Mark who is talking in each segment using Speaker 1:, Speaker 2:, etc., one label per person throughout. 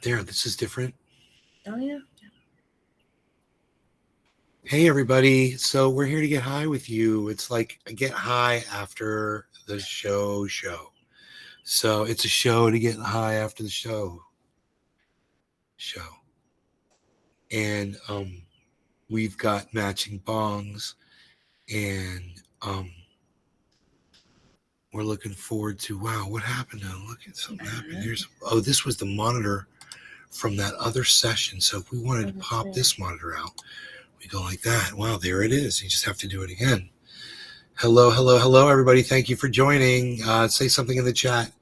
Speaker 1: There, this is different.
Speaker 2: Oh, yeah.
Speaker 1: Hey, everybody. So we're here to get high with you. It's like a get high after the show. So it's a show to get high after the show. And we've got matching bongs, and we're looking forward to, wow, what happened now? Look at something happened. This was the monitor from that other session. So if we wanted to pop this monitor out, we go like that. Wow, there it is. You just have to do it again. Hello, everybody. Thank you for joining. Say something in the chat,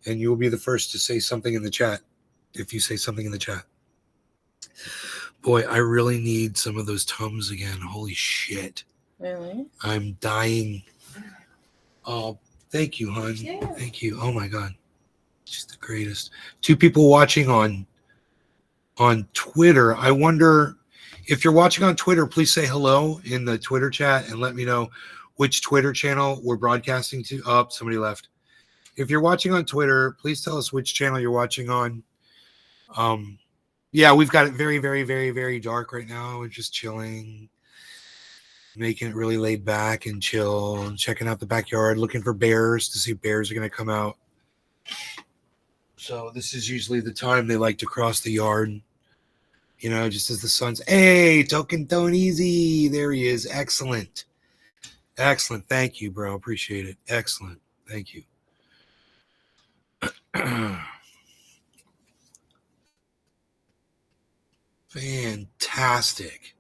Speaker 1: and you will be the first to say something in the chat if you say something in the chat. Boy, I really need some of those Tums again. Holy shit.
Speaker 2: Really?
Speaker 1: I'm dying. Oh, thank you, hon.
Speaker 2: Yeah.
Speaker 1: Thank you. Oh, my God. Just the greatest. 2 people watching on Twitter. I wonder if you're watching on Twitter, please say hello in the Twitter chat and let me know which Twitter channel we're broadcasting to. Oh, somebody left. If you're watching on Twitter, please tell us which channel you're watching on. Yeah, we've got it very, very, very, very dark right now. We're just chilling, making it really laid back and chill, and checking out the backyard, looking for bears to see if bears are going to come out. So this is usually the time they like to cross the yard, you know, just as the sun's, hey, Token Tone Easy. There he is. Excellent. Thank you, bro. Appreciate it. Excellent. Thank you. Fantastic.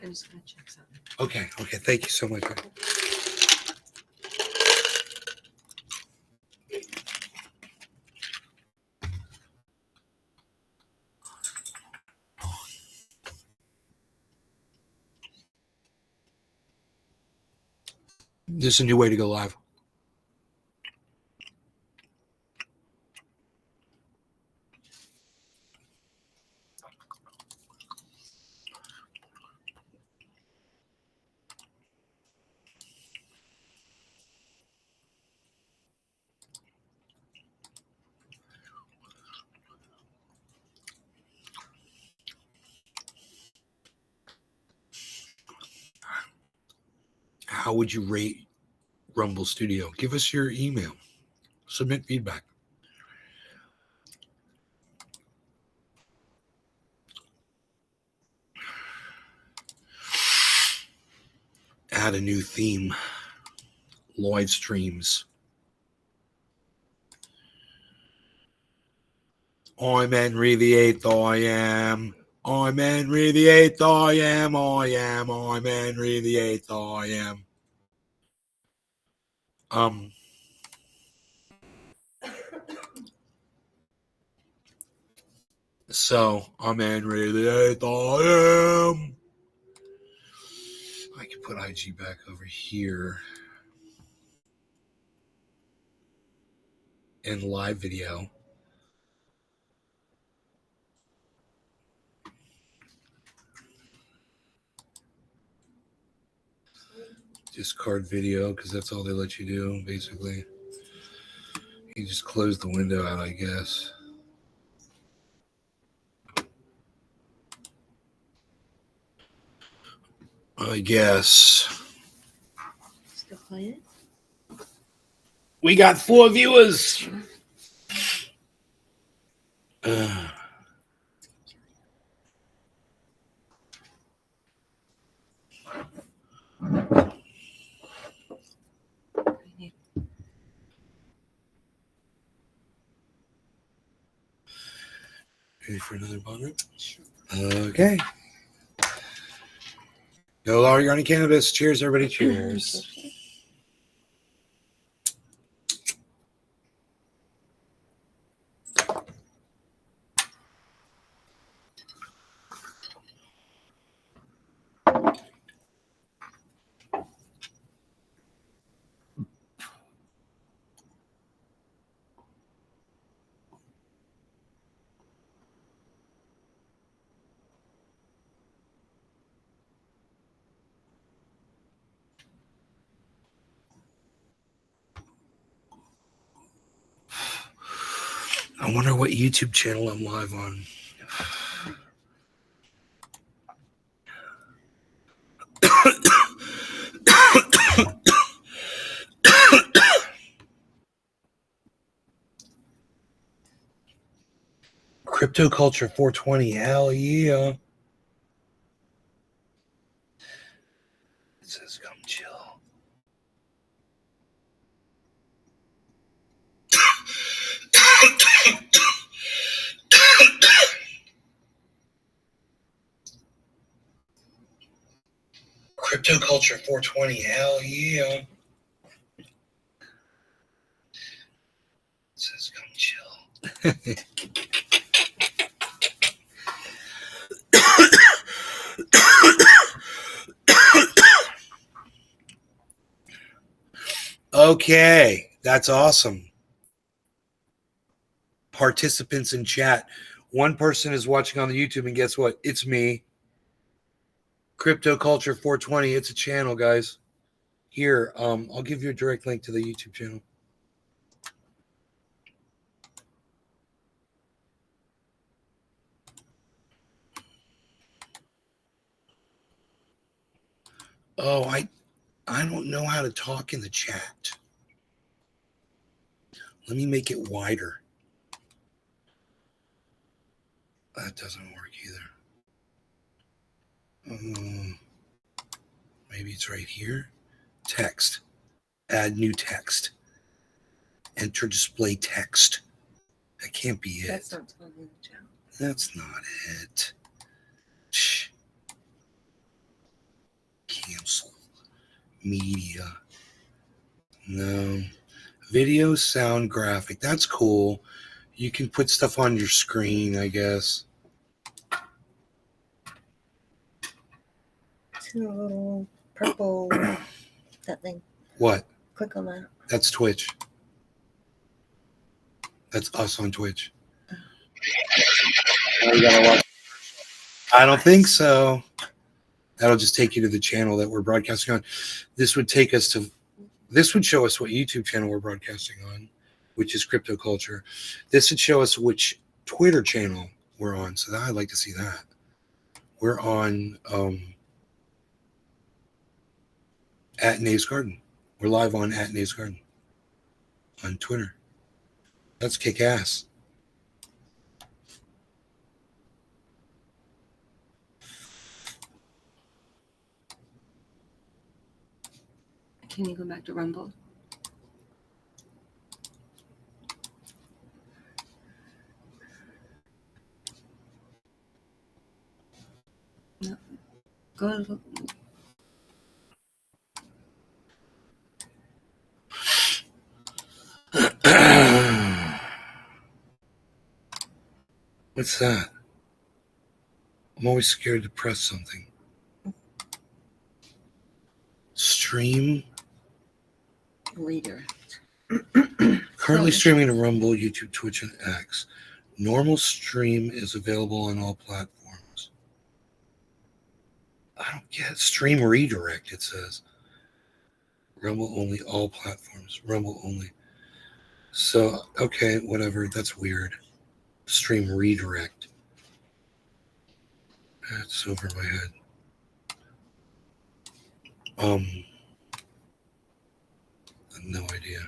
Speaker 2: I'm just going to check something.
Speaker 1: Okay. Thank you so much. This is a new way to go live. How would you rate Rumble Studio? Give us your email. Submit feedback. Add a new theme. Live streams. I'm Henry the Eighth. I am. I'm Henry the Eighth. I am. I'm Henry the Eighth. I am. So I'm Henry the Eighth. I am. I can put IG back over here. In live video. Discard video because that's all they let you do, basically. You just close the window out, I guess.
Speaker 2: Still quiet?
Speaker 1: We got 4 viewers. Ready for another bong?
Speaker 2: Sure.
Speaker 1: Okay. No longer on cannabis. Cheers, everybody. Cheers. I wonder what YouTube channel I'm live on. Crypto Culture 420. Hell yeah. It says come chill. Crypto Culture 420. Hell yeah. It says come chill. Okay, that's awesome. Participants in chat. One person is watching on the YouTube, and guess what? It's me. Crypto Culture 420. It's a channel, guys. Here, I'll give you a direct link to the YouTube channel. Oh, I don't know how to talk in the chat. Let me make it wider. That doesn't work either. Maybe it's right here. Text. Add new text. Enter display text. That can't be it.
Speaker 2: That's not on the channel.
Speaker 1: That's not it. Shh. Cancel. Media. No. Video, sound, graphic. That's cool. You can put stuff on your screen, I guess.
Speaker 2: See the little purple that thing.
Speaker 1: What?
Speaker 2: Click on that.
Speaker 1: That's Twitch. That's us on Twitch. I don't think so. That'll just take you to the channel that we're broadcasting on. This would take us to, this would show us what YouTube channel we're broadcasting on, which is Crypto Culture. This would show us which Twitter channel we're on. So I'd like to see that. We're on at Nave's Garden. We're live on at Nave's Garden on Twitter. That's kick ass.
Speaker 3: Can you go back to Rumble? No. Go to
Speaker 1: What's that? I'm always scared to press something. Stream.
Speaker 2: Redirect.
Speaker 1: Currently streaming to Rumble, YouTube, Twitch, and X. Normal stream is available on all platforms. I don't get stream redirect, it says. Rumble only, all platforms. Rumble only. So, okay, whatever. That's weird. Stream redirect. That's over my head. No idea.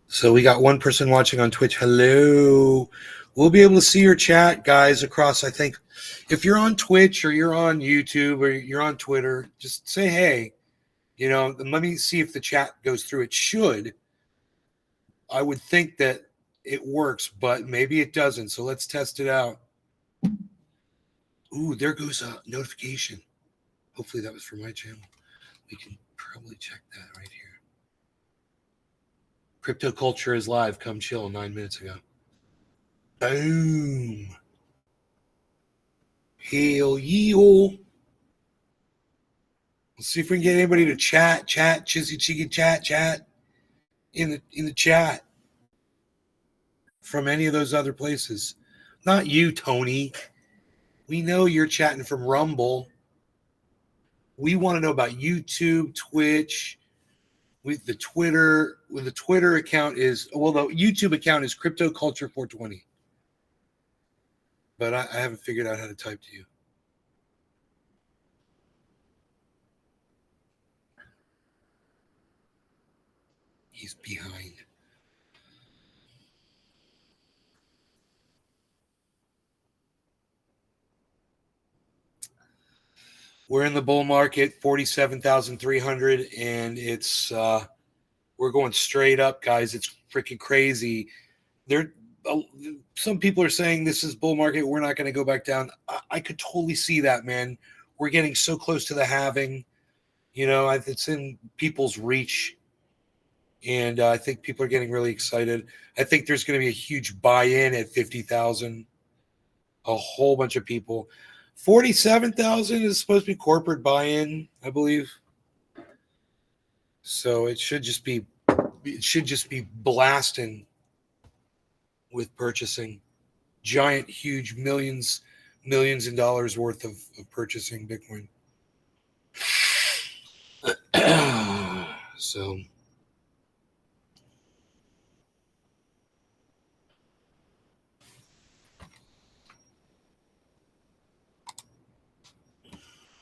Speaker 1: So we got one person watching on Twitch. Hello. We'll be able to see your chat, guys, across, I think. If you're on Twitch or you're on YouTube or you're on Twitter, just say, hey, you know, let me see if the chat goes through. It should. I would think that it works, but maybe it doesn't. So let's test it out. Ooh, there goes a notification. Hopefully that was for my channel. We can probably check that right here. Crypto Culture is live. Come chill 9 minutes ago. Boom. Hell yeah. Let's see if we can get anybody to chat, chizzy chiggy chat in the chat from any of those other places. Not you, Tony. We know you're chatting from Rumble. We want to know about YouTube, Twitch. with the Twitter account is, well, the YouTube account is Crypto Culture 420. But I haven't figured out how to type to you. He's behind. We're in the bull market, 47,300, and it's we're going straight up, guys. It's freaking crazy. Some people are saying this is bull market. We're not going to go back down. I could totally see that, man. We're getting so close to the halving. You know, it's in people's reach, and I think people are getting really excited. I think there's going to be a huge buy-in at 50,000. A whole bunch of people. 47,000 is supposed to be corporate buy-in, I believe. So it should just be blasting with purchasing. Giant, huge millions in dollars worth of purchasing Bitcoin. So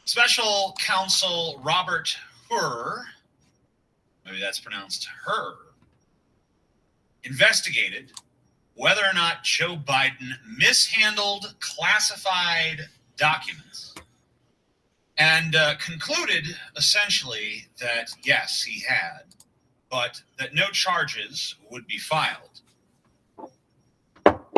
Speaker 4: Special Counsel Robert Hur, maybe that's pronounced Hur, investigated whether or not Joe Biden mishandled classified documents and concluded essentially that yes, he had, but that no charges would be filed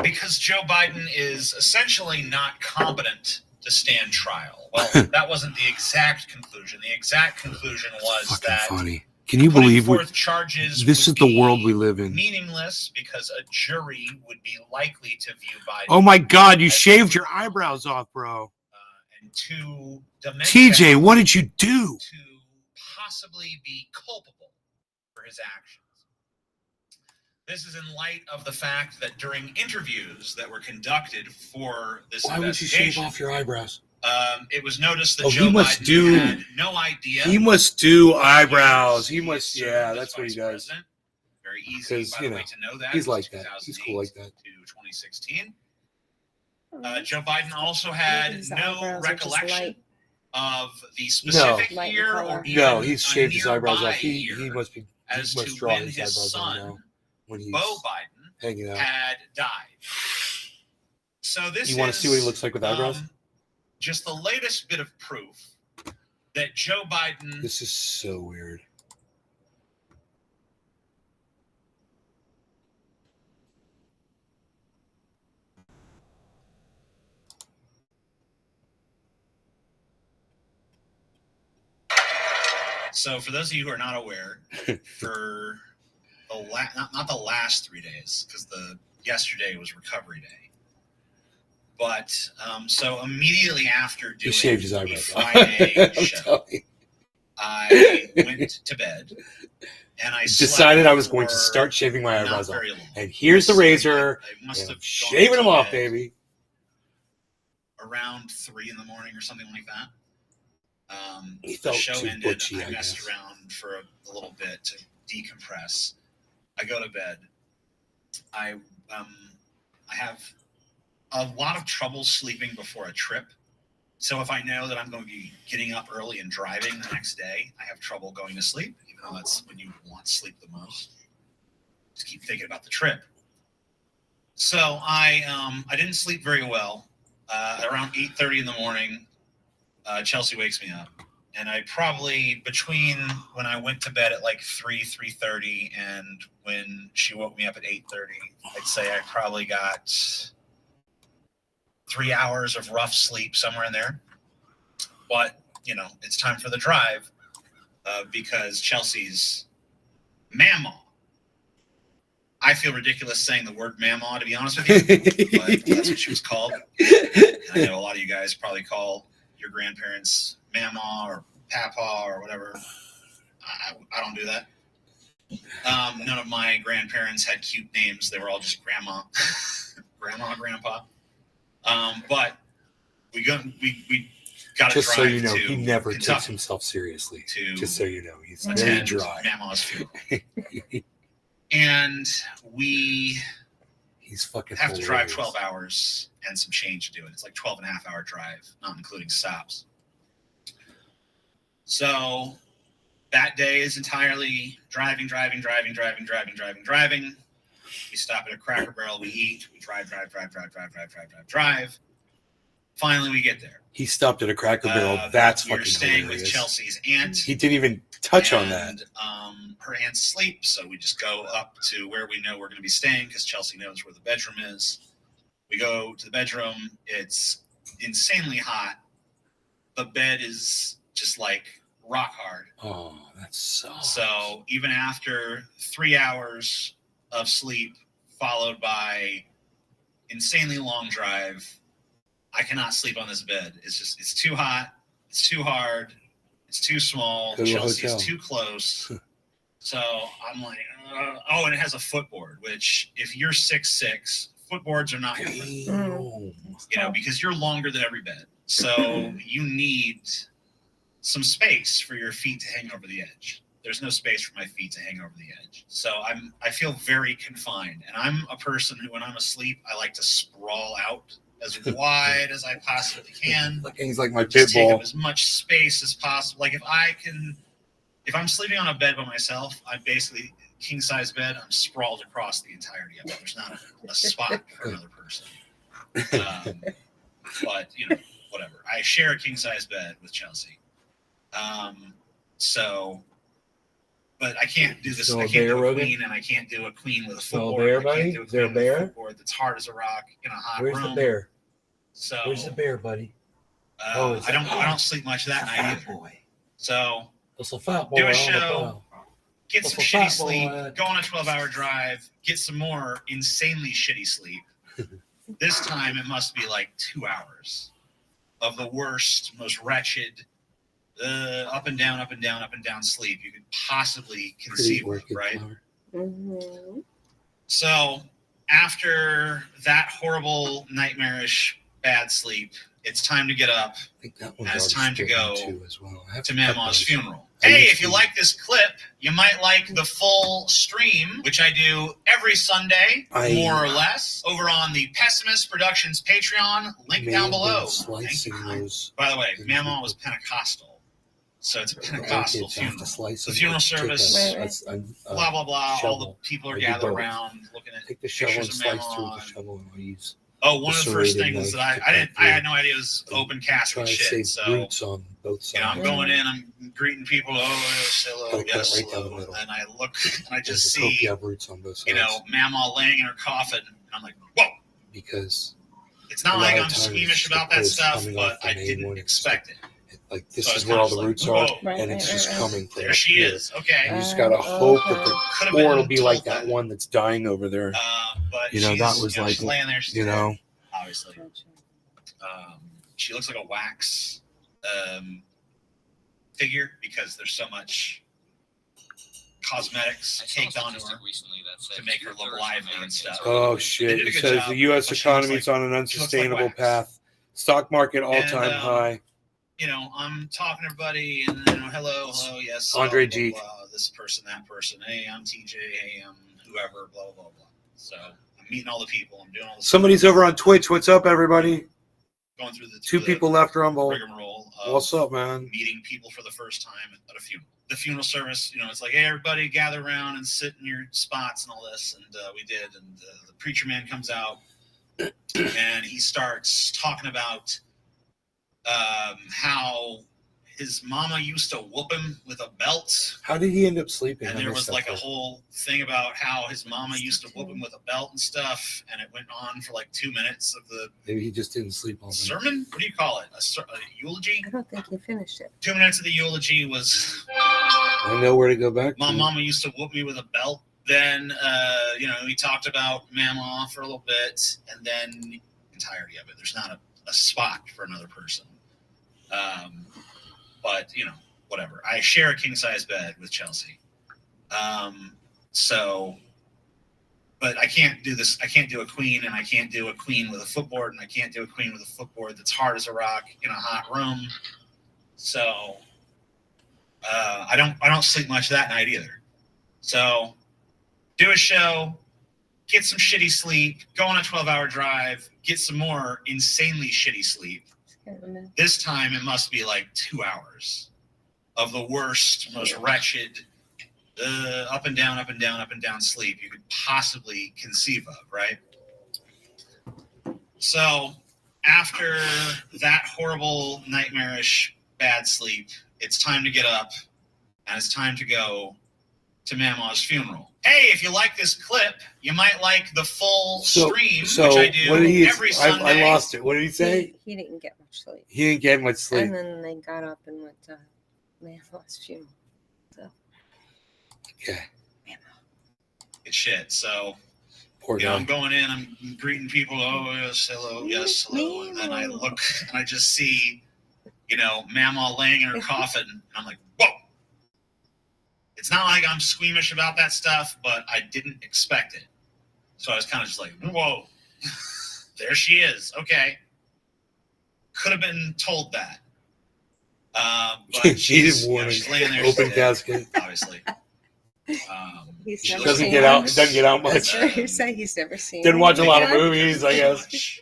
Speaker 4: because Joe Biden is essentially not competent to stand trial. Well, that wasn't the exact conclusion. The exact conclusion was that
Speaker 1: funny. Can you believe
Speaker 4: charges
Speaker 1: this is the world we live in?
Speaker 4: Meaningless because a jury would be likely to view Biden.
Speaker 1: Oh my God! You shaved your eyebrows off, bro.
Speaker 4: And to
Speaker 1: TJ, what did you do?
Speaker 4: To possibly be culpable for his actions. This is in light of the fact that during interviews that were conducted for this investigation,
Speaker 1: why would you shave off your eyebrows?
Speaker 4: It was noticed that
Speaker 1: Joe Biden
Speaker 4: had no idea.
Speaker 1: He must do eyebrows. He must, yeah, that's what he does.
Speaker 4: Very easy, by the way, to know that.
Speaker 1: He's like that. He's cool like that.
Speaker 4: To 2016. Joe Biden also had no recollection of the specific year or
Speaker 1: no, he's shaved his eyebrows off. He must be
Speaker 4: as
Speaker 1: he must
Speaker 4: to
Speaker 1: draw
Speaker 4: when
Speaker 1: his
Speaker 4: his
Speaker 1: eyebrows on
Speaker 4: son,
Speaker 1: now when he's
Speaker 4: Beau Biden,
Speaker 1: hanging out.
Speaker 4: had died. So this
Speaker 1: You want to see what he looks like with eyebrows?
Speaker 4: Just the latest bit of proof that Joe Biden.
Speaker 1: This is so weird.
Speaker 4: So for those of you who are not aware, for the not the last 3 days, because yesterday was recovery day. But so immediately after doing the Friday show, I went to bed and I
Speaker 1: decided I was going to start shaving my eyebrows off. And here's the razor.
Speaker 4: I must have
Speaker 1: shaving them off, baby.
Speaker 4: Around 3 in the morning or something like that.
Speaker 1: The
Speaker 4: show ended. I messed around for a little bit to decompress. I go to bed. I have a lot of trouble sleeping before a trip. So if I know that I'm going to be getting up early and driving the next day, I have trouble going to sleep, even though that's when you want sleep the most. Just keep thinking about the trip. So I didn't sleep very well. Around 8:30 in the morning, Chelsea wakes me up. And I probably, between when I went to bed at like 3:30 and when she woke me up at 8:30, I'd say I probably got 3 hours of rough sleep, somewhere in there. But, it's time for the drive because Chelsea's mamaw. I feel ridiculous saying the word mamaw, to be honest with you, but that's what she was called. And I know a lot of you guys probably call your grandparents mama or papa or whatever. I don't do that. None of my grandparents had cute names. They were all just grandma, grandpa. But we got to
Speaker 1: Just
Speaker 4: drive
Speaker 1: so you know,
Speaker 4: to
Speaker 1: he never takes
Speaker 4: Kentucky
Speaker 1: himself seriously.
Speaker 4: to
Speaker 1: Just so you know, he's very
Speaker 4: attend
Speaker 1: dry.
Speaker 4: Mama's funeral. And we
Speaker 1: He's fucking
Speaker 4: have to drive
Speaker 1: hilarious.
Speaker 4: 12 hours and some change to do it. It's like 12 and a half hour drive, not including stops. So that day is entirely driving. We stop at a Cracker Barrel, we eat, we drive. Finally, we get there.
Speaker 1: He stopped at a Cracker Barrel. That's
Speaker 4: we were
Speaker 1: fucking
Speaker 4: staying
Speaker 1: hilarious.
Speaker 4: with Chelsea's aunt.
Speaker 1: He didn't even touch on that.
Speaker 4: And her aunt's asleep, so we just go up to where we know we're going to be staying because Chelsea knows where the bedroom is. We go to the bedroom. It's insanely hot. The bed is just like rock hard.
Speaker 1: Oh, that sucks.
Speaker 4: So even after 3 hours of sleep, followed by insanely long drive, I cannot sleep on this bed. It's too hot. It's too hard. It's too small.
Speaker 1: Go to a
Speaker 4: Chelsea is
Speaker 1: hotel.
Speaker 4: too close. So I'm like, oh, and it has a footboard, which if you're 6'6", footboards are not your friend,
Speaker 1: Damn.
Speaker 4: because you're longer than every bed. So you need some space for your feet to hang over the edge. There's no space for my feet to hang over the edge. So I feel very confined. And I'm a person who, when I'm asleep, I like to sprawl out as wide as I possibly can.
Speaker 1: He's like my pit
Speaker 4: Just take
Speaker 1: bull.
Speaker 4: up as much space as possible. Like if I'm sleeping on a bed by myself, I'm basically king size bed. I'm sprawled across the entirety of it. There's not a spot for another person. But whatever. I share a king size bed with Chelsea. But I can't do this.
Speaker 5: Smell
Speaker 4: I
Speaker 5: a
Speaker 4: can't
Speaker 5: bear,
Speaker 4: do a
Speaker 5: Rogan?
Speaker 4: queen, and I can't do a queen with a
Speaker 5: Smell a
Speaker 4: footboard.
Speaker 5: bear,
Speaker 4: I can't
Speaker 5: buddy?
Speaker 4: do a
Speaker 5: Is there a
Speaker 4: queen with
Speaker 5: bear?
Speaker 4: footboard that's hard as a rock in a hot
Speaker 5: Where's
Speaker 4: room.
Speaker 5: the bear?
Speaker 4: So
Speaker 5: Where's the bear, buddy?
Speaker 4: I don't sleep much that night either.
Speaker 5: boy.
Speaker 4: So
Speaker 5: That's a fat boy.
Speaker 4: Do a
Speaker 5: on the
Speaker 4: show.
Speaker 5: plow.
Speaker 4: get
Speaker 5: That's
Speaker 4: some
Speaker 5: a
Speaker 4: shitty
Speaker 5: fat
Speaker 4: sleep,
Speaker 5: boy.
Speaker 4: go on a 12-hour drive, get some more insanely shitty sleep. This time it must be like 2 hours of the worst, most wretched, up and down sleep you could possibly conceive of,
Speaker 1: Pretty
Speaker 4: right?
Speaker 1: flower.
Speaker 2: Mhm.
Speaker 4: So after that horrible, nightmarish, bad sleep, it's time to get up
Speaker 1: I think that one's
Speaker 4: Now it's
Speaker 1: already
Speaker 4: time to
Speaker 1: stricken
Speaker 4: go
Speaker 1: too as well. I have
Speaker 4: to
Speaker 1: cut
Speaker 4: Mama's
Speaker 1: those.
Speaker 4: funeral.
Speaker 1: I
Speaker 4: Hey,
Speaker 1: used
Speaker 4: if you
Speaker 1: to-
Speaker 4: like this clip, you might like the full stream, which I do every Sunday, more or less, over on the Pessimist Productions Patreon, link
Speaker 1: May
Speaker 4: down
Speaker 1: have been
Speaker 4: below.
Speaker 1: Slicing
Speaker 4: Thank you.
Speaker 1: those.
Speaker 4: By the way,
Speaker 1: into
Speaker 4: Mama was Pentecostal, so it's a Pentecostal
Speaker 1: Kids have
Speaker 4: funeral.
Speaker 1: to slice
Speaker 4: The
Speaker 1: them,
Speaker 4: funeral
Speaker 1: take
Speaker 4: service,
Speaker 1: a
Speaker 4: Blah, blah, blah. All
Speaker 1: shovel.
Speaker 4: the people are
Speaker 1: I do
Speaker 4: gathered
Speaker 1: both.
Speaker 4: around looking at
Speaker 1: Take the shovel and
Speaker 4: pictures of
Speaker 1: slice through
Speaker 4: Mama.
Speaker 1: with the shovel, and I'll use
Speaker 4: Oh, one of the first
Speaker 1: serrated
Speaker 4: things
Speaker 1: knife
Speaker 4: that
Speaker 1: to
Speaker 4: I
Speaker 1: cut
Speaker 4: had no idea it was open
Speaker 1: try
Speaker 4: casket
Speaker 1: to
Speaker 4: shit.
Speaker 1: save
Speaker 4: So
Speaker 1: roots on both sides.
Speaker 4: I'm going in, I'm greeting people. Oh, yes, hello,
Speaker 1: Gotta cut it
Speaker 4: yes,
Speaker 1: right down the
Speaker 4: hello.
Speaker 1: middle.
Speaker 4: And I look and I
Speaker 1: I
Speaker 4: just
Speaker 1: hope you
Speaker 4: see,
Speaker 1: have roots on both sides.
Speaker 4: Mama laying in her coffin. And I'm like, whoa.
Speaker 1: Because
Speaker 4: It's
Speaker 1: A
Speaker 4: not
Speaker 1: lot
Speaker 4: like
Speaker 1: of
Speaker 4: I'm
Speaker 1: times
Speaker 4: squeamish
Speaker 1: the
Speaker 4: about that
Speaker 1: post
Speaker 4: stuff,
Speaker 1: coming
Speaker 4: but
Speaker 1: off the
Speaker 4: I
Speaker 1: main
Speaker 4: didn't
Speaker 1: one,
Speaker 4: expect it.
Speaker 1: this
Speaker 4: So
Speaker 1: is
Speaker 4: it's
Speaker 1: where
Speaker 4: kind
Speaker 1: all
Speaker 4: of
Speaker 1: the
Speaker 4: like,
Speaker 1: roots
Speaker 4: whoa.
Speaker 1: are,
Speaker 2: Right,
Speaker 1: and it's
Speaker 2: right,
Speaker 1: just
Speaker 2: right,
Speaker 1: coming from
Speaker 4: There
Speaker 1: up
Speaker 4: she
Speaker 1: here.
Speaker 4: is. Okay.
Speaker 1: You just gotta hope that
Speaker 4: Could have
Speaker 1: or it'll
Speaker 4: been
Speaker 1: be like
Speaker 4: told
Speaker 1: that one that's dying over there.
Speaker 4: But
Speaker 1: You know,
Speaker 4: she's,
Speaker 1: that was
Speaker 4: she's
Speaker 1: like,
Speaker 4: laying there. She's
Speaker 1: you
Speaker 4: dead,
Speaker 1: know,
Speaker 4: obviously. She looks like a wax figure because there's so much cosmetics caked onto her to make her look lively and stuff.
Speaker 1: oh
Speaker 4: They
Speaker 1: shit!
Speaker 4: did a
Speaker 1: It
Speaker 4: good
Speaker 1: says
Speaker 4: job,
Speaker 1: the U.S.
Speaker 4: but she
Speaker 1: economy
Speaker 4: looks
Speaker 1: is on an
Speaker 4: like
Speaker 1: unsustainable
Speaker 4: wax.
Speaker 1: path. Stock market all-time
Speaker 4: And,
Speaker 1: high.
Speaker 4: I'm talking to everybody, and hello, yes,
Speaker 1: Andre
Speaker 4: blah,
Speaker 1: G.
Speaker 4: blah, blah, this person, that person. Hey, I'm TJ. Hey, I'm whoever. Blah blah blah. So I'm meeting all the people. I'm doing all the
Speaker 1: Somebody's over on Twitch. What's up, everybody?
Speaker 4: going through the
Speaker 1: Two people left, Rumble.
Speaker 4: rigmarole of
Speaker 1: What's up, man?
Speaker 4: meeting people for the first time at a funeral. The funeral service, it's like, hey, everybody gather around and sit in your spots and all this. And we did. And the preacher man comes out and he starts talking about how his mama used to whoop him with a belt.
Speaker 1: How did he end up sleeping?
Speaker 4: And
Speaker 1: I
Speaker 4: there
Speaker 1: missed
Speaker 4: was
Speaker 1: that
Speaker 4: like a
Speaker 1: part.
Speaker 4: whole thing about how his mama used to whoop him with a belt and stuff. And it went on for like 2 minutes of the
Speaker 1: Maybe he just didn't sleep all night.
Speaker 4: sermon. What do you call it? A eulogy?
Speaker 2: I don't think he finished it.
Speaker 4: 2 minutes of the eulogy was,
Speaker 1: I know where to go back
Speaker 4: my
Speaker 1: to.
Speaker 4: mama used to whoop me with a belt. Then, we talked about Mama for a little bit, and then the entirety of it. There's not a spot for another person. But, whatever. I share a king-size bed with Chelsea. So but I can't do this. I can't do a queen, and I can't do a queen with a footboard, and I can't do a queen with a footboard that's hard as a rock in a hot room. So I don't sleep much that night either. So do a show, get some shitty sleep, go on a 12-hour drive, get some more insanely shitty sleep. This time it must be like 2 hours of the worst, most wretched, up and down, up and down, up and down sleep you could possibly conceive of, right? So after that horrible, nightmarish, bad sleep, it's time to get up, and it's time to go to Mama's funeral. Hey, if you like this clip, you might like the full stream, which I do
Speaker 1: what did he?
Speaker 4: every Sunday.
Speaker 1: I lost it. What did he say?
Speaker 2: He didn't get much sleep.
Speaker 1: He didn't get much sleep.
Speaker 2: And then they got up and went to Mama's funeral.
Speaker 1: Okay.
Speaker 4: It's shit. So,
Speaker 1: Poor
Speaker 4: I'm
Speaker 1: guy.
Speaker 4: going in, I'm greeting people. Oh, yes, hello. And then I look and I just see, Mama laying in her coffin. And I'm like, whoa. It's not like I'm squeamish about that stuff, but I didn't expect it. So I was kind of just like, whoa, there she is. Okay. Could have been told that. But she's laying there.
Speaker 1: Open casket.
Speaker 4: Obviously.
Speaker 2: He's
Speaker 4: she
Speaker 2: never
Speaker 4: looks
Speaker 2: seen
Speaker 1: Doesn't get
Speaker 2: one.
Speaker 1: out. Doesn't get out
Speaker 2: That's
Speaker 1: much.
Speaker 2: what you say. He's never seen.
Speaker 1: Didn't watch a lot of
Speaker 2: anything.
Speaker 1: movies, I guess.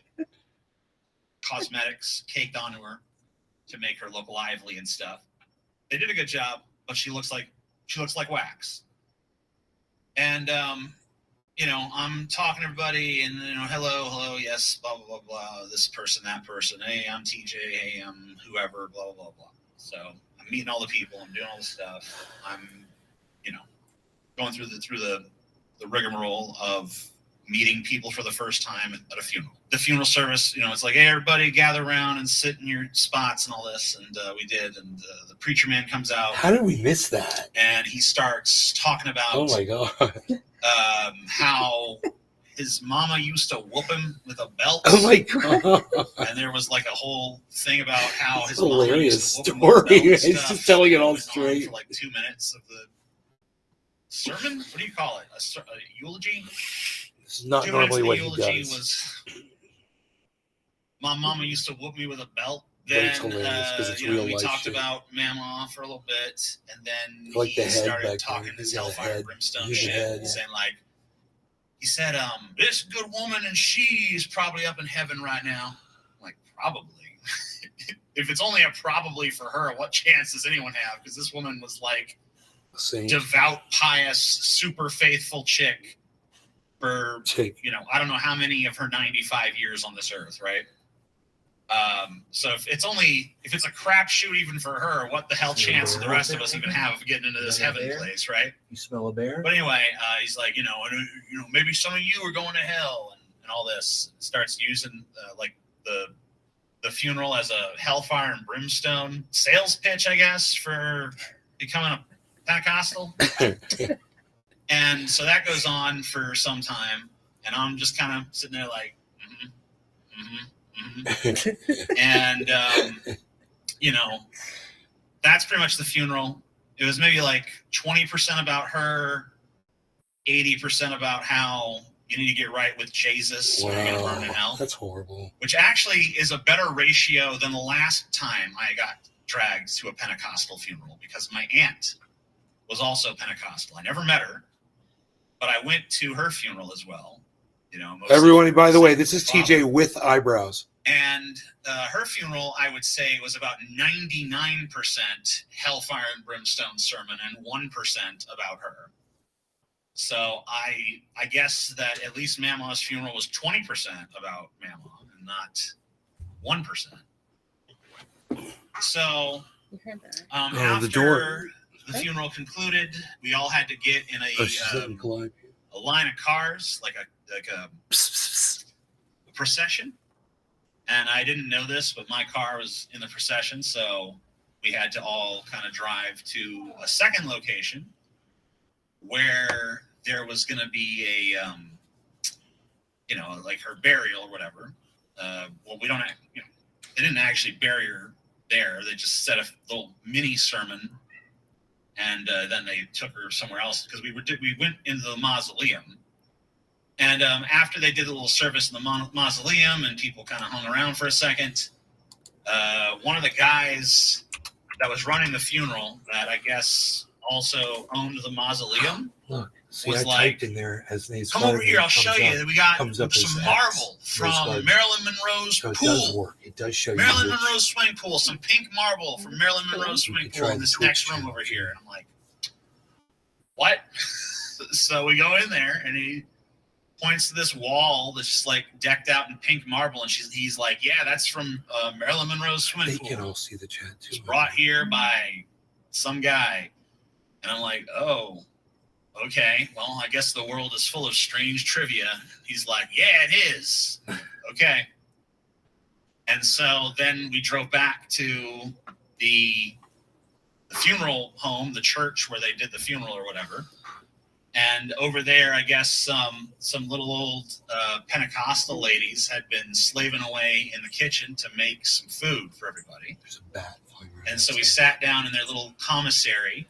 Speaker 4: Cosmetics caked onto her to make her look lively and stuff. They did a good job, but she looks like wax. And I'm talking to everybody, and hello, yes, blah blah blah blah. This person, that person. Hey, I'm TJ. Hey, I'm whoever. Blah blah blah. So I'm meeting all the people. I'm doing all the stuff. I'm, going through the rigmarole of meeting people for the first time at a funeral. The funeral service, it's like, hey, everybody gather around and sit in your spots and all this. And we did. And the preacher man comes out.
Speaker 1: How did we miss that?
Speaker 4: And he starts talking about
Speaker 1: Oh my god.
Speaker 4: how his mama used to whoop him with a belt.
Speaker 1: Oh my god.
Speaker 4: And there was like a whole thing about how
Speaker 1: That's
Speaker 4: his
Speaker 1: a
Speaker 4: mama
Speaker 1: hilarious
Speaker 4: used to whoop him with a
Speaker 1: story.
Speaker 4: belt and
Speaker 1: He's
Speaker 4: stuff.
Speaker 1: just telling it all
Speaker 4: went on
Speaker 1: straight.
Speaker 4: for like 2 minutes of the sermon. What do you call it? A eulogy?
Speaker 1: This is not
Speaker 4: 2 minutes
Speaker 1: normally
Speaker 4: of
Speaker 1: what
Speaker 4: the
Speaker 1: he
Speaker 4: eulogy
Speaker 1: does.
Speaker 4: was, my mama used to whoop me with a belt.
Speaker 1: But
Speaker 4: Then
Speaker 1: it's hilarious 'cause it's real
Speaker 4: we
Speaker 1: life
Speaker 4: talked
Speaker 1: shit.
Speaker 4: about Mama for a little bit, and then
Speaker 1: I like
Speaker 4: he
Speaker 1: the head
Speaker 4: started
Speaker 1: back
Speaker 4: talking
Speaker 1: there.
Speaker 4: this
Speaker 1: He's got a
Speaker 4: hellfire
Speaker 1: head.
Speaker 4: and brimstone
Speaker 1: He's a
Speaker 4: shit,
Speaker 1: head.
Speaker 4: saying like, he said, this good woman and she's probably up in heaven right now. I'm like, probably. If it's only a probably for her, what chance does anyone have? Because this woman was like
Speaker 1: Saint.
Speaker 4: devout, pious, super faithful chick for
Speaker 1: Chick.
Speaker 4: I don't know how many of her 95 years on this earth, right? So if it's a crapshoot even for her, what the hell chance do the rest of us even have of getting into this heaven place, right?
Speaker 5: You smell a bear?
Speaker 4: But anyway, he's like, maybe some of you are going to hell and all this. Starts using like the funeral as a hellfire and brimstone sales pitch, I guess, for becoming a Pentecostal. And so that goes on for some time, and I'm just kind of sitting there like, and that's pretty much the funeral. It was maybe like 20% about her, 80% about how you need to get right with Jesus or you're gonna burn in
Speaker 1: Wow.
Speaker 4: hell.
Speaker 1: That's horrible.
Speaker 4: Which actually is a better ratio than the last time I got dragged to a Pentecostal funeral, because my aunt was also Pentecostal. I never met her, but I went to her funeral as well. Mostly
Speaker 1: Everyone, by the
Speaker 4: for
Speaker 1: way, this is
Speaker 4: father.
Speaker 1: TJ with eyebrows.
Speaker 4: And her funeral, I would say, was about 99% hellfire and brimstone sermon and 1% about her. So I guess that at least Mama's funeral was 20% about Mama and not 1%. So
Speaker 2: You heard that?
Speaker 4: after
Speaker 1: the door.
Speaker 4: the funeral concluded, we all had to get in
Speaker 1: Oh, she's letting collide.
Speaker 4: a line of cars, like a
Speaker 1: Psst,
Speaker 4: procession. And I didn't know this, but my car was in the procession, so we had to all kind of drive to a second location where there was going to be a like her burial or whatever. Well, we don't they didn't actually bury her there. They just said a little mini sermon, and then they took her somewhere else, because we went into the mausoleum, And after they did a little service in the mausoleum and people kind of hung around for a second, one of the guys that was running the funeral, that I guess also owned the mausoleum,
Speaker 1: Look, see,
Speaker 4: was
Speaker 1: I
Speaker 4: like,
Speaker 1: typed in there as they
Speaker 4: come over here, I'll show you. We got
Speaker 1: comes up as
Speaker 4: some
Speaker 1: X,
Speaker 4: marble
Speaker 1: Rose
Speaker 4: from
Speaker 1: Garden.
Speaker 4: Marilyn Monroe's
Speaker 1: So it does
Speaker 4: pool.
Speaker 1: work. It does show you.
Speaker 4: Marilyn
Speaker 1: which-
Speaker 4: Monroe's swimming pool, some pink marble from Marilyn Monroe's
Speaker 1: You
Speaker 4: swimming
Speaker 1: could
Speaker 4: pool
Speaker 1: try
Speaker 4: in
Speaker 1: the
Speaker 4: this
Speaker 1: Twitch
Speaker 4: next room
Speaker 1: channel,
Speaker 4: over
Speaker 1: too.
Speaker 4: here. And I'm like, what? So we go in there and he points to this wall that's just like decked out in pink marble. And he's like, yeah, that's from Marilyn Monroe's swimming
Speaker 1: They
Speaker 4: pool.
Speaker 1: can all see the chat too.
Speaker 4: It was brought here by some guy. And I'm like, oh, okay. Well, I guess the world is full of strange trivia. He's like, yeah, it is. Okay. And so then we drove back to the funeral home, the church where they did the funeral or whatever. And over there, I guess some little old Pentecostal ladies had been slaving away in the kitchen to make some food for everybody.
Speaker 1: There's a bat flying around.
Speaker 4: And so we sat down in their little commissary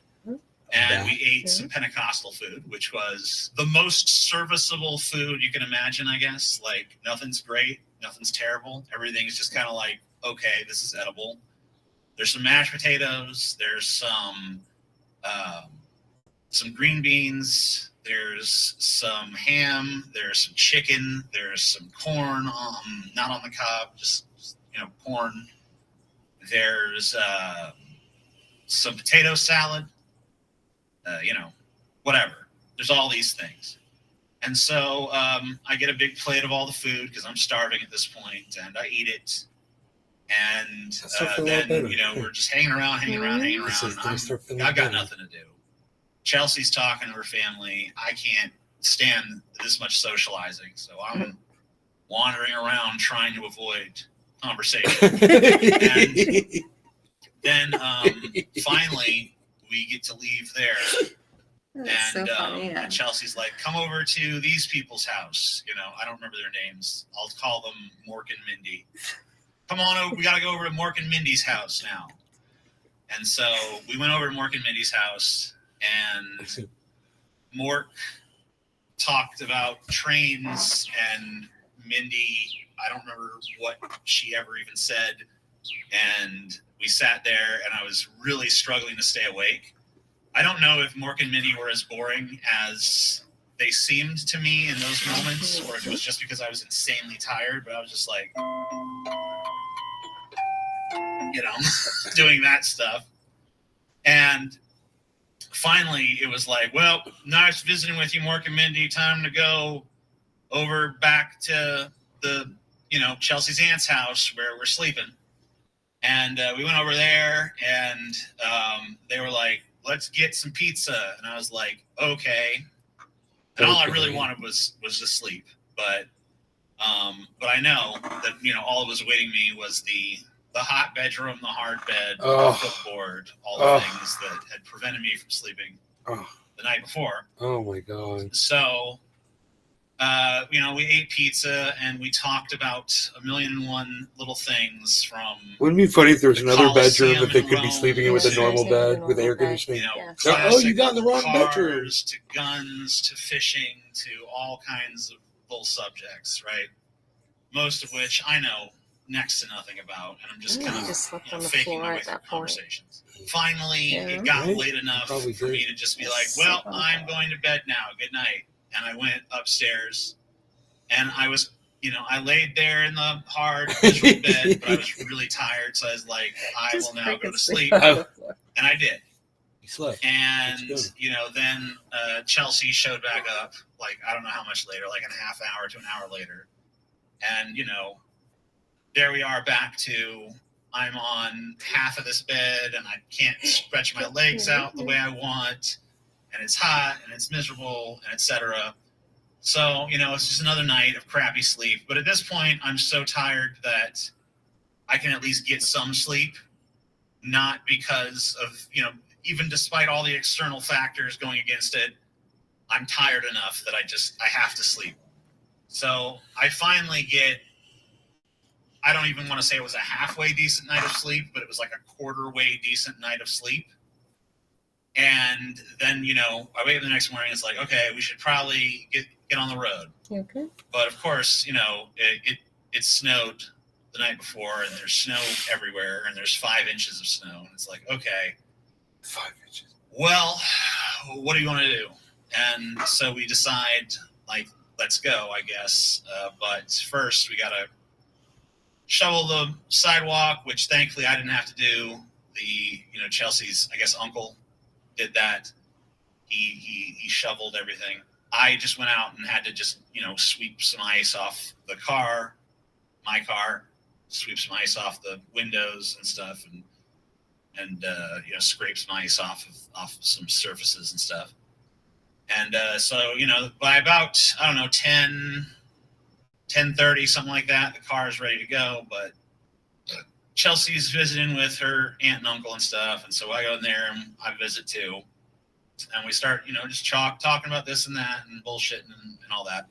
Speaker 4: and we ate
Speaker 2: Yeah.
Speaker 4: some Pentecostal food, which was the most serviceable food you can imagine, I guess. Like, nothing's great, nothing's terrible. Everything's just kind of like, okay, this is edible. There's some mashed potatoes. There's some green beans. There's some ham. There's some chicken. There's some corn, not on the cob, just corn. There's some potato salad. Whatever. There's all these things. And so I get a big plate of all the food because I'm starving at this point, and I eat it. And
Speaker 1: That's not a lot better.
Speaker 4: then, we're just hanging around.
Speaker 1: This is gonna start feeling
Speaker 4: I've got
Speaker 1: better.
Speaker 4: nothing to do. Chelsea's talking to her family. I can't stand this much socializing, so I'm wandering around trying to avoid conversation. Then finally, we get to leave there.
Speaker 3: That's
Speaker 4: And,
Speaker 3: so funny.
Speaker 4: and Chelsea's like, come over to these people's house. I don't remember their names. I'll call them Mork and Mindy. Come on over. We got to go over to Mork and Mindy's house now. And so we went over to Mork and Mindy's house, and Mork talked about trains, and Mindy, I don't remember what she ever even said. And we sat there, and I was really struggling to stay awake. I don't know if Mork and Mindy were as boring as they seemed to me in those moments, or if it was just because I was insanely tired, but I was just like, doing that stuff. And finally, it was like, well, nice visiting with you, Mork and Mindy. Time to go over back to the, Chelsea's aunt's house where we're sleeping. And we went over there, and they were like, let's get some pizza. And I was like, okay. And all I really wanted was to sleep. But I know that, all that was awaiting me was the hot bedroom, the hard bed, the footboard, all the things that had prevented me from sleeping the night before.
Speaker 1: Oh my God.
Speaker 4: So, we ate pizza and we talked about 1,000,001 little things from,
Speaker 1: Wouldn't it be funny if there was
Speaker 4: The
Speaker 1: another
Speaker 4: Colosseum
Speaker 1: bedroom that they
Speaker 4: in
Speaker 1: could be
Speaker 4: Rome.
Speaker 1: sleeping in with a
Speaker 2: Yeah,
Speaker 1: normal
Speaker 2: yeah,
Speaker 1: bed
Speaker 2: yeah,
Speaker 1: with air
Speaker 2: normal bed.
Speaker 1: conditioning?
Speaker 2: Yeah.
Speaker 4: classic
Speaker 1: you got in the wrong bedroom.
Speaker 4: cars to guns to fishing to all kinds of bull subjects, right? Most of which I know next to nothing about, and I'm just
Speaker 2: Yeah,
Speaker 4: kind
Speaker 2: you
Speaker 4: of
Speaker 2: just slept on the
Speaker 4: faking
Speaker 2: floor
Speaker 4: my way
Speaker 2: at
Speaker 4: through
Speaker 2: that point.
Speaker 4: conversations. Finally,
Speaker 2: Yeah.
Speaker 4: it got
Speaker 1: Right?
Speaker 4: late enough
Speaker 1: Probably
Speaker 4: for me
Speaker 1: did.
Speaker 4: to just be
Speaker 2: That's
Speaker 4: like,
Speaker 2: so
Speaker 4: well,
Speaker 2: awful.
Speaker 4: I'm going to bed now. Good night. And I went upstairs, and I was, I laid there in the hard, miserable bed, but I was really tired, so I was like, I
Speaker 2: Just
Speaker 4: will now go
Speaker 2: freaking
Speaker 4: to sleep.
Speaker 2: on the floor.
Speaker 4: And I did.
Speaker 1: He slept.
Speaker 4: And,
Speaker 1: That's
Speaker 4: then Chelsea showed back up, like, I don't know how much later, like a half hour to an hour later. And, there we are back to, I'm on half of this bed and I can't stretch my legs out the way I want. And it's hot and it's miserable and etc. So, it's just another night of crappy sleep. But at this point, I'm so tired that I can at least get some sleep. Not because of, even despite all the external factors going against it, I'm tired enough that I have to sleep. So I finally get, I don't even want to say it was a halfway decent night of sleep, but it was like a quarter way decent night of sleep. And then, I wake up the next morning. It's like, okay, we should probably get on the road.
Speaker 2: Okay.
Speaker 4: But of course, it snowed the night before, and there's snow everywhere, and there's 5 inches of snow. And it's like, okay,
Speaker 1: 5 inches.
Speaker 4: well, what do you want to do? And so we decide, like, let's go, I guess. But first, we got to shovel the sidewalk, which thankfully I didn't have to do. Chelsea's, I guess, uncle did that. He shoveled everything. I just went out and had to just, sweep some ice off my car, sweep some ice off the windows and stuff, and scrape some ice off some surfaces and stuff. And so, by about, 10:30, something like that, the car is ready to go. But Chelsea's visiting with her aunt and uncle and stuff. And so I go in there and I visit too. And we start, just talking about this and that and bullshitting and all that.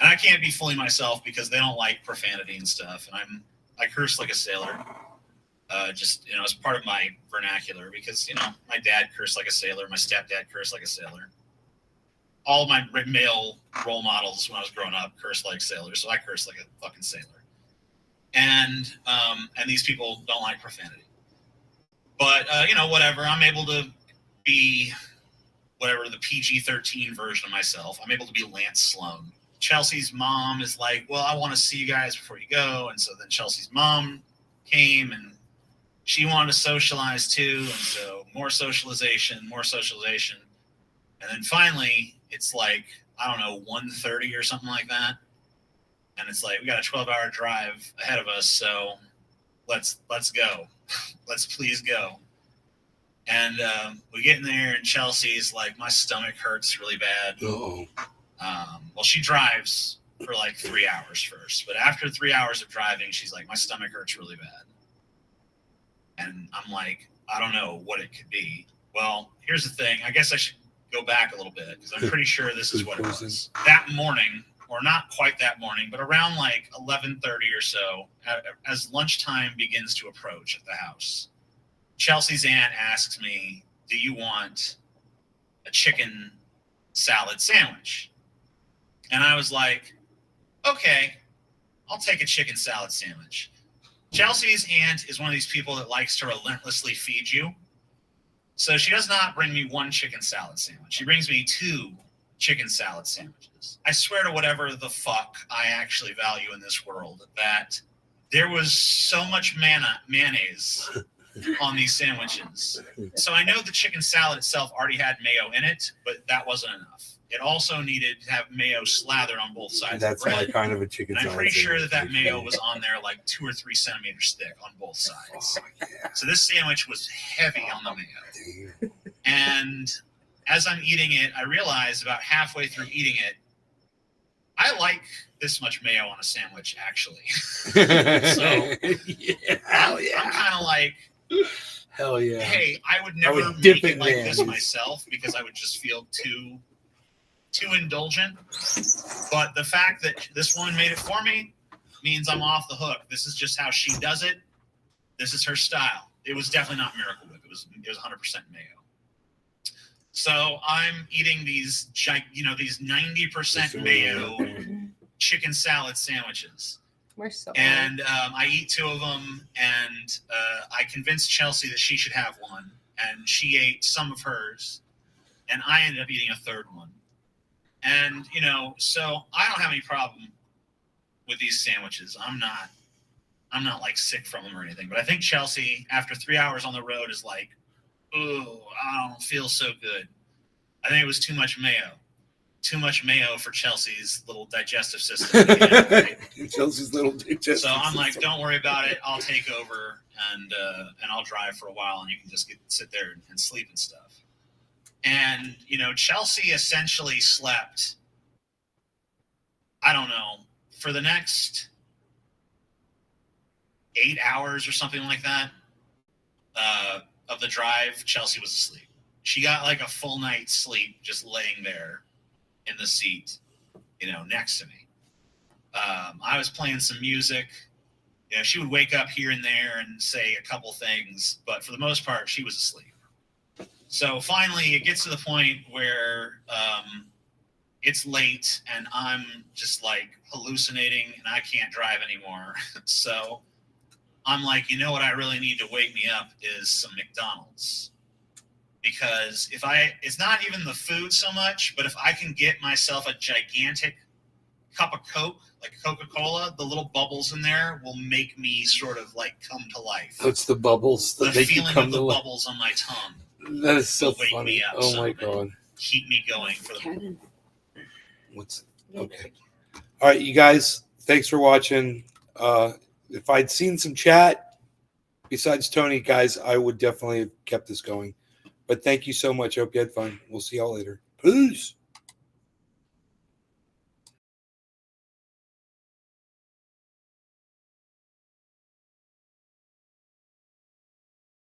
Speaker 4: And I can't be fully myself because they don't like profanity and stuff. And I curse like a sailor. Just, as part of my vernacular because, my dad cursed like a sailor. My stepdad cursed like a sailor. All of my male role models when I was growing up cursed like sailors. So I curse like a fucking sailor. And these people don't like profanity. But, whatever. I'm able to be whatever the PG-13 version of myself. I'm able to be Lance Sloan. Chelsea's mom is like, well, I want to see you guys before you go. And so then Chelsea's mom came and she wanted to socialize too. And so more socialization. And then finally, it's like, 1:30 or something like that. And it's like, we got a 12-hour drive ahead of us. So let's go. Let's please go. And we get in there and Chelsea's like, my stomach hurts really bad.
Speaker 1: Uh-oh.
Speaker 4: Well, she drives for like 3 hours first. But after 3 hours of driving, she's like, my stomach hurts really bad. And I'm like, I don't know what it could be. Well, here's the thing. I guess I should go back a little bit because I'm pretty sure this is what it was. That morning, or not quite that morning, but around like 11:30 or so, as lunchtime begins to approach at the house, Chelsea's aunt asks me, do you want a chicken salad sandwich? And I was like, okay, I'll take a chicken salad sandwich. Chelsea's aunt is one of these people that likes to relentlessly feed you. So she does not bring me one chicken salad sandwich. She brings me 2 chicken salad sandwiches. I swear to whatever the fuck I actually value in this world that there was so much mayonnaise on these sandwiches. So I know the chicken salad itself already had mayo in it, but that wasn't enough. It also needed to have mayo slathered on both sides
Speaker 1: That's
Speaker 4: of the
Speaker 1: my
Speaker 4: bread.
Speaker 1: kind of a chicken
Speaker 4: And
Speaker 1: salad.
Speaker 4: I'm pretty sure that
Speaker 1: sandwich.
Speaker 4: mayo was on there like 2 or 3 centimeters thick on both sides.
Speaker 1: Oh, yeah.
Speaker 4: So this sandwich was heavy on the mayo.
Speaker 1: Damn.
Speaker 4: And as I'm eating it, I realize about halfway through eating it, I like this much mayo on a sandwich, actually. So,
Speaker 1: yeah, hell yeah.
Speaker 4: I'm kind of like,
Speaker 1: Hell yeah.
Speaker 4: hey, I would never
Speaker 1: would
Speaker 4: make
Speaker 1: dip
Speaker 4: it
Speaker 1: in
Speaker 4: like this
Speaker 1: mayonnaise.
Speaker 4: myself because I would just feel too indulgent. But the fact that this woman made it for me means I'm off the hook. This is just how she does it. This is her style. It was definitely not Miracle Whip. It was 100% mayo. So I'm eating these 90% mayo chicken salad sandwiches.
Speaker 2: We're so
Speaker 4: And I eat 2 of them, and I convinced Chelsea that she should have one, and she ate some of hers, and I ended up eating a 3rd one. And, so I don't have any problem with these sandwiches. I'm not like sick from them or anything, but I think Chelsea, after 3 hours on the road, is like, oh, I don't feel so good. I think it was too much mayo. Too much mayo for Chelsea's little digestive system.
Speaker 1: Chelsea's little digestive
Speaker 4: So I'm like,
Speaker 1: system.
Speaker 4: don't worry about it. I'll take over and I'll drive for a while, and you can just sit there and sleep and stuff. And Chelsea essentially slept, I don't know, for the next 8 hours or something like that of the drive. Chelsea was asleep. She got like a full night's sleep just laying there in the seat, next to me. I was playing some music. She would wake up here and there and say a couple things, but for the most part, she was asleep. So finally, it gets to the point where it's late and I'm just like hallucinating and I can't drive anymore. So I'm like, you know what I really need to wake me up is some McDonald's. Because it's not even the food so much, but if I can get myself a gigantic cup of Coke, like Coca-Cola, the little bubbles in there will make me sort of like come to life.
Speaker 1: That's the bubbles
Speaker 4: The
Speaker 1: that make you
Speaker 4: feeling
Speaker 1: come
Speaker 4: of
Speaker 1: to
Speaker 4: the
Speaker 1: life.
Speaker 4: bubbles on my tongue
Speaker 1: That is so
Speaker 4: will wake
Speaker 1: funny.
Speaker 4: me up
Speaker 1: Oh my
Speaker 4: some and
Speaker 1: god.
Speaker 4: keep me going for the
Speaker 3: Kevin.
Speaker 1: What's okay? All right, you guys. Thanks for watching. If I'd seen some chat besides Tony, guys, I would definitely have kept this going. But thank you so much. I hope you had fun. We'll see y'all later. Peace.